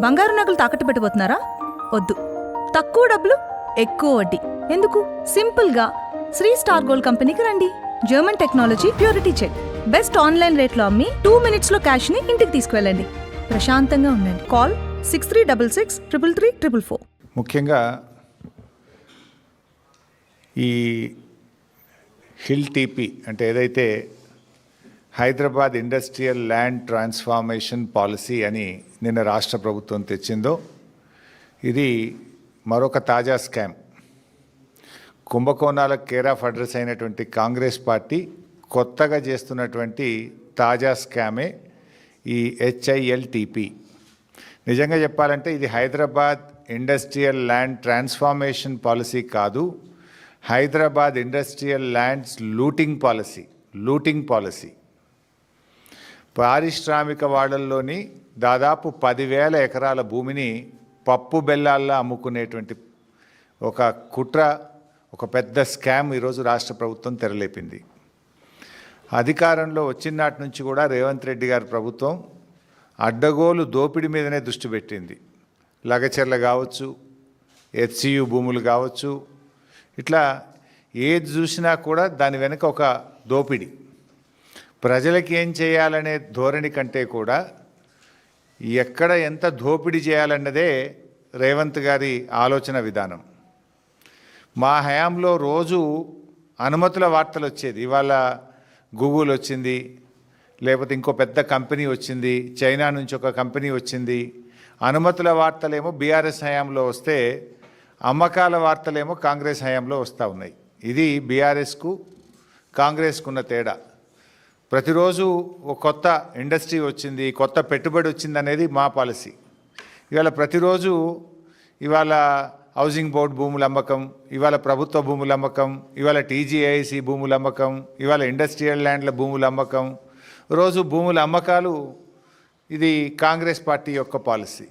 బంగారు నగలు తాకట్టు పెట్టబోతున్నారా? వద్దు. తక్కువ డబ్బులు ఎక్కువ వడ్డీ ఎందుకు? సింపుల్గా శ్రీ స్టార్ గోల్డ్ కంపెనీకి రండి. German technology, purity check, best online రేట్లో అమ్మి 2 minutesలో క్యాష్ని ఇంటికి తీసుకువెళ్ళండి. ప్రశాంతంగా ఉండండి. కాల్ 6366 ముఖ్యంగా ఈ హిల్ టీపీ అంటే ఏదైతే Hyderabad industrial land transformation policy అని నిన్న రాష్ట్ర ప్రభుత్వం తెచ్చిందో ఇది మరొక తాజా స్కామ్. కుంభకోణాలకు కేర్ ఆఫ్ అడ్రస్ అయినటువంటి కాంగ్రెస్ పార్టీ కొత్తగా చేస్తున్నటువంటి తాజా స్కామే ఈ HILTP. నిజంగా చెప్పాలంటే ఇది Hyderabad industrial land transformation policy కాదు, Hyderabad industrial lands looting policy. పారిశ్రామిక వాడల్లోని దాదాపు 10,000 ఎకరాల భూమిని పప్పు బెల్లాల్లో అమ్ముకునేటువంటి ఒక కుట్ర, ఒక పెద్ద స్కామ్ ఈరోజు రాష్ట్ర ప్రభుత్వం తెరలేపింది. అధికారంలో వచ్చిన నాటి నుంచి కూడా రేవంత్ రెడ్డి గారి ప్రభుత్వం అడ్డగోలు దోపిడీ మీదనే దృష్టి పెట్టింది. లగచెర్ల కావచ్చు, HCU భూములు కావచ్చు, ఇట్లా ఏది చూసినా కూడా దాని వెనుక ఒక దోపిడీ. ప్రజలకి ఏం చేయాలనే ధోరణి కంటే కూడా ఎక్కడ ఎంత దోపిడీ చేయాలన్నదే రేవంత్ గారి ఆలోచన విధానం. మా హయాంలో రోజు అనుమతుల వార్తలు వచ్చేది. ఇవాళ గూగుల్ వచ్చింది, లేకపోతే ఇంకో పెద్ద కంపెనీ వచ్చింది, చైనా నుంచి ఒక కంపెనీ వచ్చింది. అనుమతుల వార్తలేమో బీఆర్ఎస్ హయాంలో వస్తే అమ్మకాల వార్తలేమో కాంగ్రెస్ హయాంలో వస్తూ ఉన్నాయి. ఇది బీఆర్ఎస్కు కాంగ్రెస్కు ఉన్న తేడా. ప్రతిరోజు ఒక కొత్త ఇండస్ట్రీ వచ్చింది, కొత్త పెట్టుబడి వచ్చింది అనేది మా పాలసీ. ఇవాళ ప్రతిరోజు ఇవాళ హౌసింగ్ బోర్డు భూముల అమ్మకం, ఇవాళ ప్రభుత్వ భూముల అమ్మకం, ఇవాళ TGIC భూముల అమ్మకం, ఇవాళ ఇండస్ట్రియల్ ల్యాండ్ల భూముల అమ్మకం, రోజు భూముల అమ్మకాలు. ఇది కాంగ్రెస్ పార్టీ యొక్క పాలసీ.